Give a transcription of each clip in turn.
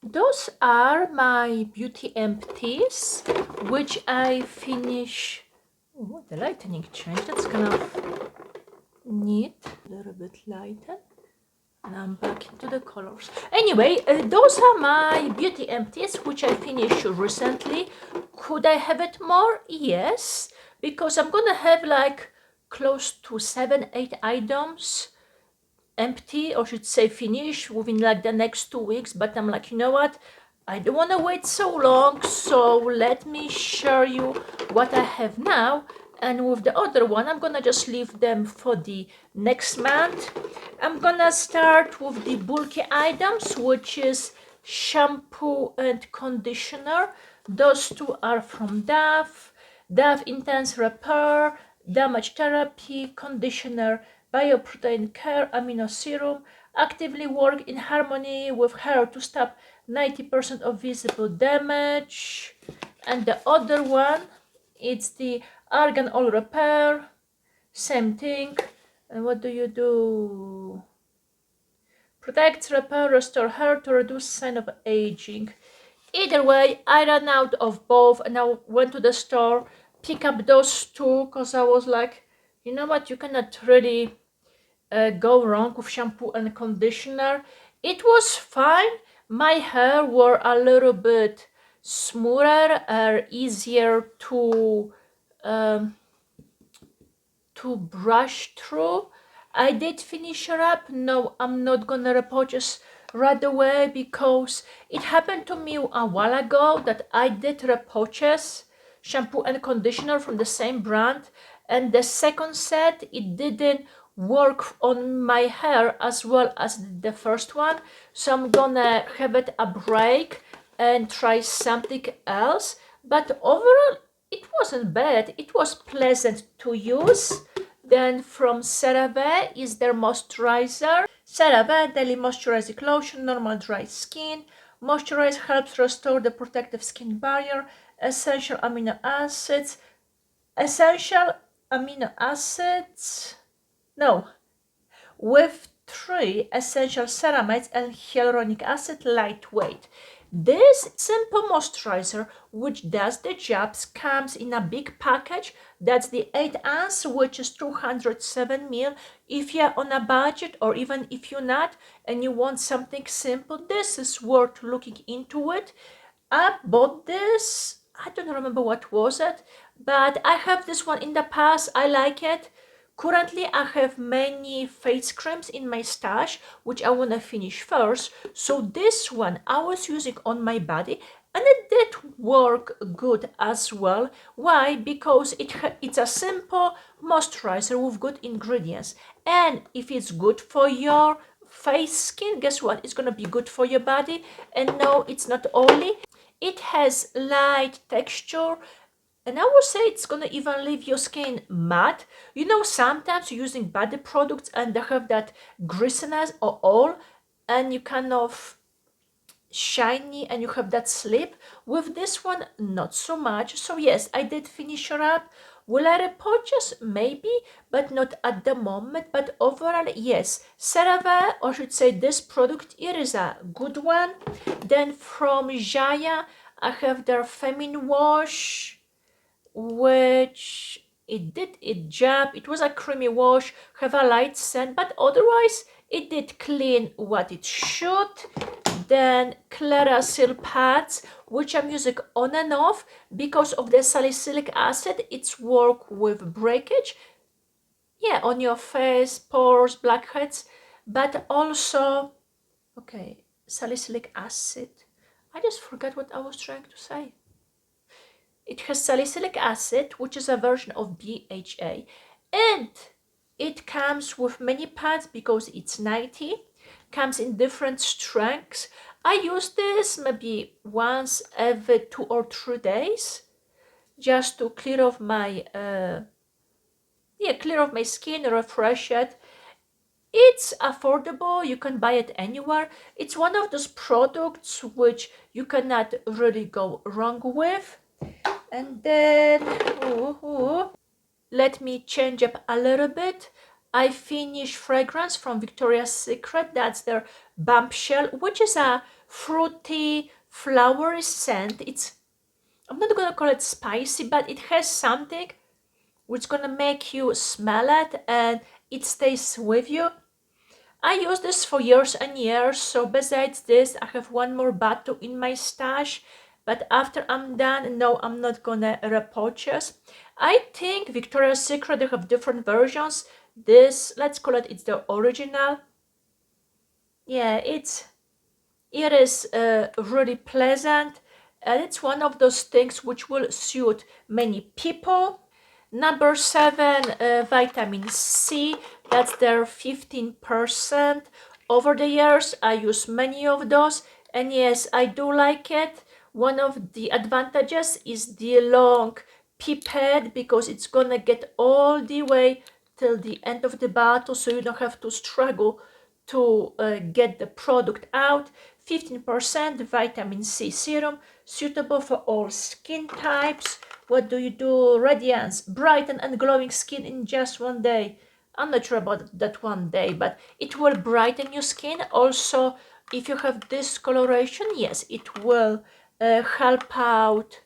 Those are my beauty empties, which I finish. Oh, the lightening changed. That's kind of neat. A little bit lighter. And I'm back into the colors. Anyway, those are my beauty empties, which I finished recently. Could I have it more? Yes, because I'm gonna have like close to 7-8 items empty, or should say finish, within like the next 2 weeks. But I'm like, you know what, I don't want to wait so long, so let me show you what I have now. And with the other one, I'm gonna just leave them for the next month. I'm gonna start with the bulky items, which is shampoo and conditioner. Those two are from Dove Intense Repair, Damage Therapy, Conditioner, Bioprotein Care, Amino Serum. Actively work in harmony with hair to stop 90% of visible damage. And the other one, it's the Argan All Repair. Same thing. And what do you do? Protects, repair, restore hair to reduce sign of aging. Either way, I ran out of both and I went to the store, pick up those two, because I was like, you know what, you cannot really go wrong with shampoo and conditioner. It was fine. My hair were a little bit smoother, easier um, to brush through. I did finish her up. No, I'm not gonna repurchase right away because it happened to me a while ago that I did repurchase shampoo and conditioner from the same brand, and the second set it didn't work on my hair as well as the first one, so I'm gonna have it a break and try something else. But overall it wasn't bad, it was pleasant to use. Then from CERAVE is their moisturizer. CERAVE Daily Moisturizing Lotion, normal dry skin. Moisturize helps restore the protective skin barrier. Essential amino acids. Essential amino acids. No. With 3 essential ceramides and hyaluronic acid, lightweight. This simple moisturizer, which does the jobs, comes in a big package. That's the 8 ounce, which is 207 ml. If you're on a budget, or even if you're not and you want something simple, this is worth looking into it. I bought this, I don't remember what was it, but I have this one in the past. I like it. Currently, I have many face creams in my stash, which I want to finish first. So this one I was using on my body, and it did work good as well. Why? Because it's a simple moisturizer with good ingredients. And if it's good for your face skin, guess what? It's going to be good for your body. And no, it's not oily. It has light texture, and I would say it's gonna even leave your skin matte. You know, sometimes you're using body products and they have that greasiness or oil, and you kind of shiny and you have that slip. With this one, not so much. So yes, I did finish her up. Will I repurchase? Maybe, but not at the moment. But overall, yes, CeraVe, or should say this product here, is a good one. Then from ZIAJA, I have their Feminine Wash, which it did its job. It was a creamy wash, have a light scent, but otherwise it did clean what it should. Then CLERASIL pads, which I'm using on and off because of the salicylic acid. It's work with breakage, yeah, on your face, pores, blackheads, but also, okay, salicylic acid. I just forgot what I was trying to say. It has salicylic acid, which is a version of BHA, and it comes with many pads because it's 90, comes in different strengths. I use this maybe once every 2 or 3 days just to clear off my skin, refresh it. It's affordable, you can buy it anywhere. It's one of those products which you cannot really go wrong with. And then, let me change up a little bit. I finished fragrance from Victoria's Secret. That's their Bombshell, which is a fruity, flowery scent. I'm not gonna call it spicy, but it has something which gonna make you smell it and it stays with you. I use this for years and years, so besides this, I have one more bottle in my stash, but after I'm done, no, I'm not gonna repurchase. I think Victoria's Secret, they have different versions. This, let's call it, it's the original. Yeah, it is really pleasant, and it's one of those things which will suit many people. Number 7, vitamin C, that's their 15%. Over the years, I use many of those, and yes, I do like it. One of the advantages is the long pipette, because it's gonna get all the way till the end of the bottle, so you don't have to struggle to get the product out. 15% vitamin C serum, suitable for all skin types. What do you do? Radiance, brighten and glowing skin in just one day. I'm not sure about that one day, but it will brighten your skin. Also, if you have discoloration, yes, it will help out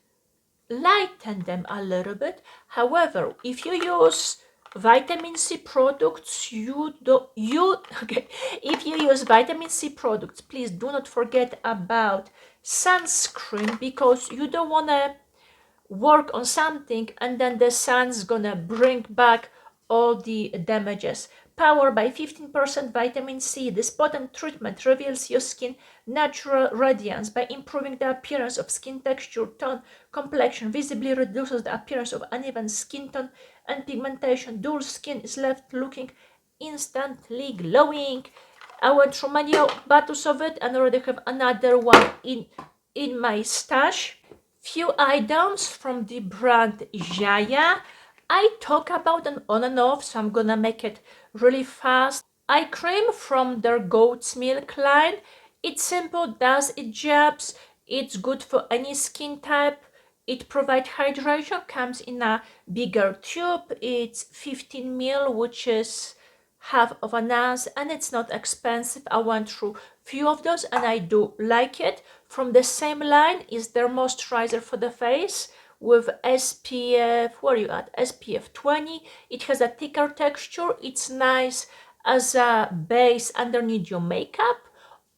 lighten them a little bit. However, if you use vitamin C products, okay, if you use vitamin C products, please do not forget about sunscreen, because you don't want to work on something and then the sun's gonna bring back all the damages. Powered by 15% vitamin C, this potent treatment reveals your skin natural radiance by improving the appearance of skin texture, tone, complexion, visibly reduces the appearance of uneven skin tone and pigmentation. Dull skin is left looking instantly glowing. I went through many bottles of it and already have another one in my stash. Few items from the brand ZIAJA. I talk about them on and off, so I'm gonna make it really fast. Eye cream from their goat's milk line. It's simple, does its jobs. It's good for any skin type. It provides hydration, comes in a bigger tube. It's 15 ml, which is half of an ounce, and it's not expensive. I went through few of those and I do like it. From the same line is their moisturizer for the face with SPF, where are you at? SPF 20. It has a thicker texture. It's nice as a base underneath your makeup,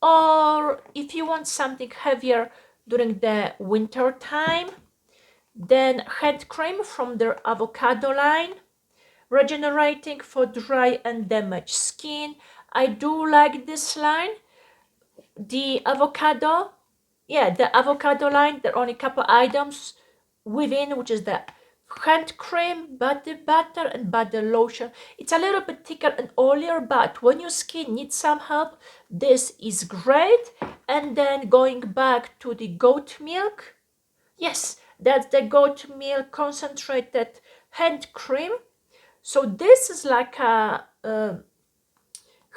or if you want something heavier during the winter time. Then hand cream from their Avocado line, regenerating for dry and damaged skin. I do like this line. The Avocado, yeah, the Avocado line, there are only a couple items within, which is the hand cream, body butter, and body lotion. It's a little bit thicker and oilier, but when your skin needs some help, this is great. And then going back to the goat milk, yes, that's the goat milk concentrated hand cream. So this is like a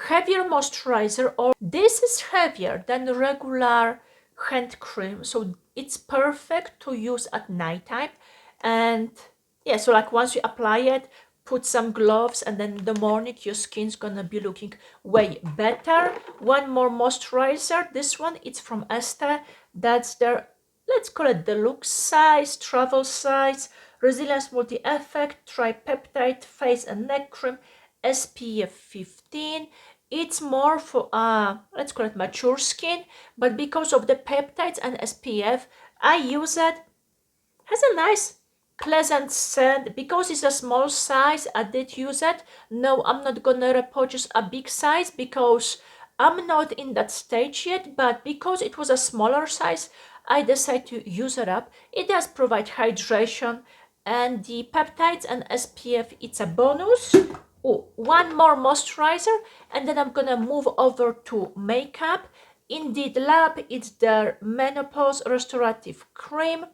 heavier moisturizer, or this is heavier than regular hand cream, so it's perfect to use at nighttime. And yeah, so like once you apply it, put some gloves, and then in the morning your skin's gonna be looking way better. One more moisturizer, this one it's from Estee. That's their, let's call it deluxe size, travel size, resilience multi effect tripeptide face and neck cream, SPF 15. It's more for let's call it mature skin, but because of the peptides and SPF, I use it. Has a nice pleasant scent. Because it's a small size, I did use it. No, I'm not gonna repurchase a big size because I'm not in that stage yet, but because it was a smaller size, I decided to use it up. It does provide hydration, and the peptides and SPF, it's a bonus. Oh, one more moisturizer, and then I'm gonna move over to makeup. Indeed Lab, it's their menopause restorative cream.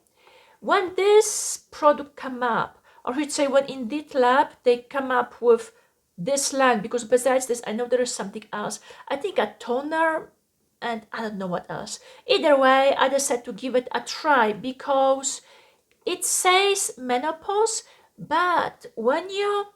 When this product come up, or I should say when Indeed Lab, they come up with this line, because besides this, I know there is something else. I think a toner, and I don't know what else. Either way, I decided to give it a try because it says menopause, but when you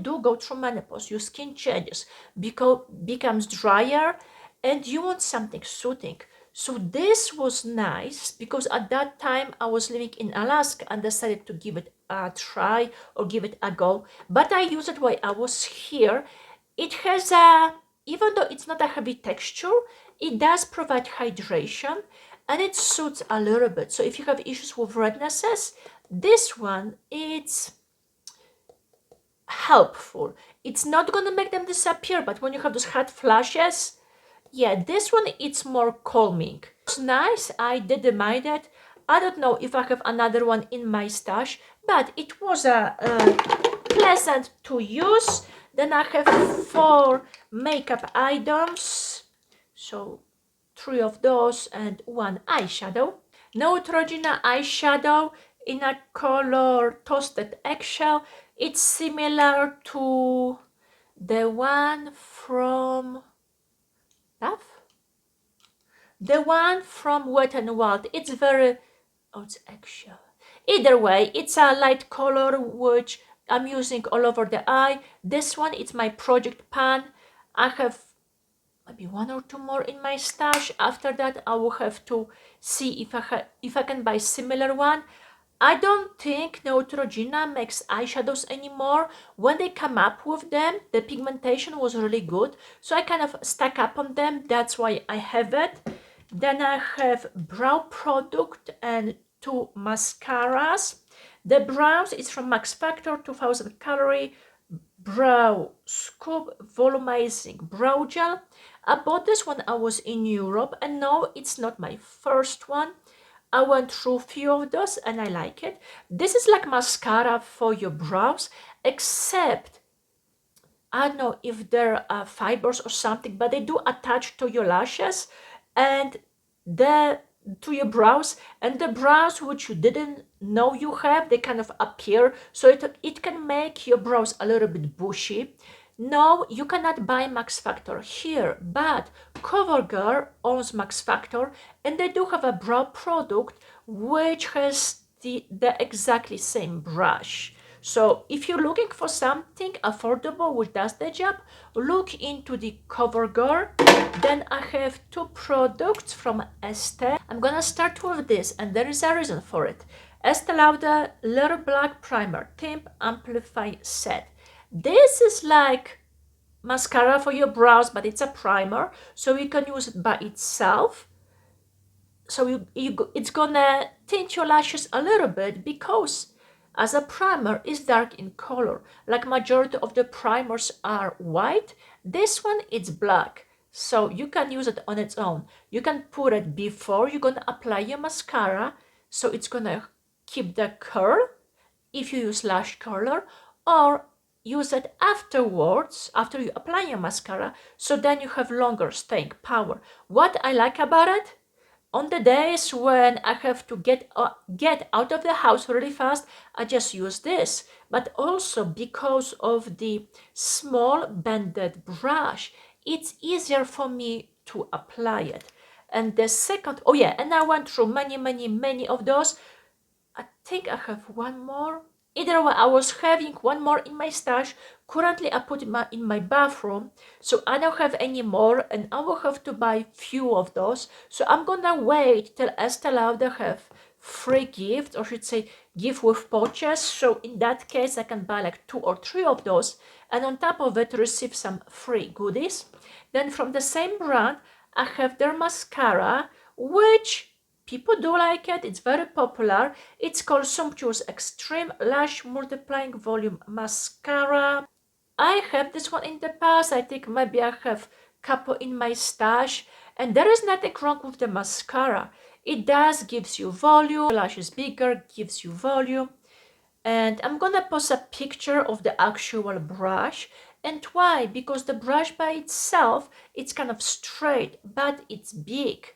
do go through menopause, your skin changes, becomes drier, and you want something soothing. So this was nice because at that time I was living in Alaska and decided to give it a try or give it a go. But I used it while I was here. It has a, even though it's not a heavy texture, it does provide hydration and it suits a little bit. So if you have issues with rednesses, this one, it's helpful. It's not gonna make them disappear, but when you have those hot flashes, yeah, this one it's more calming. It's nice. I didn't mind it. I don't know if I have another one in my stash, but it was a pleasant to use. Then I have 4 makeup items, so 3 of those and 1 eyeshadow. Neutrogena eyeshadow in a color Toasted Eggshell. It's similar to the one from the one from Wet n Wild. It's very, oh, it's eggshell. Either way, it's a light color which I'm using all over the eye. This one, it's my project pan. I have maybe 1 or 2 more in my stash. After that, I will have to see if I can buy similar one. I don't think Neutrogena makes eyeshadows anymore. When they come up with them, the pigmentation was really good. So I kind of stack up on them. That's why I have it. Then I have brow product and 2 mascaras. The brows is from Max Factor, 2000 calorie brow scoop volumizing brow gel. I bought this when I was in Europe, and no, it's not my first one. I went through a few of those and I like it. This is like mascara for your brows, except I don't know if there are fibers or something, but they do attach to your lashes and to your brows, and the brows which you didn't know you have, they kind of appear, so it can make your brows a little bit bushy. No, you cannot buy Max Factor here, but CoverGirl owns Max Factor and they do have a brow product which has the exactly same brush. So if you're looking for something affordable which does the job, look into the CoverGirl. Then I have 2 products from Estee. I'm gonna start with this, and there is a reason for it. Estee Lauder Little Black Primer Tint Amplify Set. This is like mascara for your brows, but it's a primer, so you can use it by itself. So it's gonna tint your lashes a little bit because as a primer it's dark in color. Like majority of the primers are white, this one is black. So you can use it on its own. You can put it before you're gonna apply your mascara, so it's gonna keep the curl if you use lash curler, or use it afterwards, after you apply your mascara, so then you have longer staying power. What I like about it, on the days when I have to get out of the house really fast, I just use this. But also because of the small bended brush, it's easier for me to apply it. And the second, oh yeah, and I went through many of those. I think I have 1 more. Either way, I was having 1 more in my stash. Currently, I put it in my bathroom, so I don't have any more, and I will have to buy few of those. So I'm gonna wait till Estee Lauder have free gift, or I should say gift with purchase. So in that case, I can buy like 2 or 3 of those, and on top of it, receive some free goodies. Then from the same brand, I have their mascara, which people do like it. It's very popular. It's called Sumptuous Extreme Lash Multiplying Volume Mascara. I have this one in the past. I think maybe I have couple in my stash, and there is nothing wrong with the mascara. It does gives you volume. The lash is bigger, gives you volume. And I'm gonna post a picture of the actual brush. And why? Because the brush by itself, it's kind of straight, but it's big.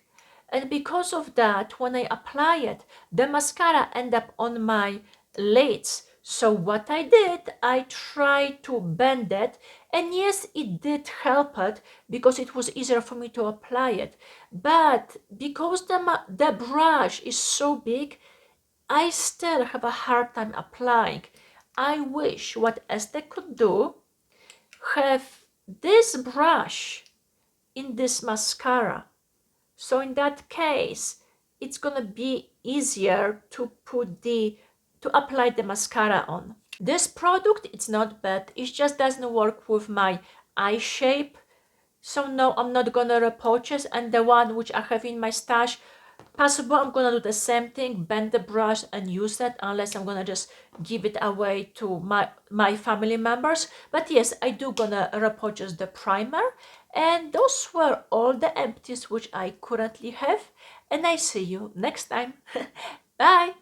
And because of that, when I apply it, the mascara end up on my lids. So what I did, I tried to bend it, and yes, it did help it because it was easier for me to apply it. But because the brush is so big, I still have a hard time applying. I wish what Estee could do, have this brush in this mascara, So in that case, it's gonna be easier to apply the mascara on. This product, it's not bad. It just doesn't work with my eye shape. So no, I'm not gonna repurchase. And the one which I have in my stash, possible I'm gonna do the same thing, bend the brush and use that, unless I'm gonna just give it away to my family members. But yes, I do gonna repurchase the primer. And those were all the empties which I currently have. And I see you next time. Bye.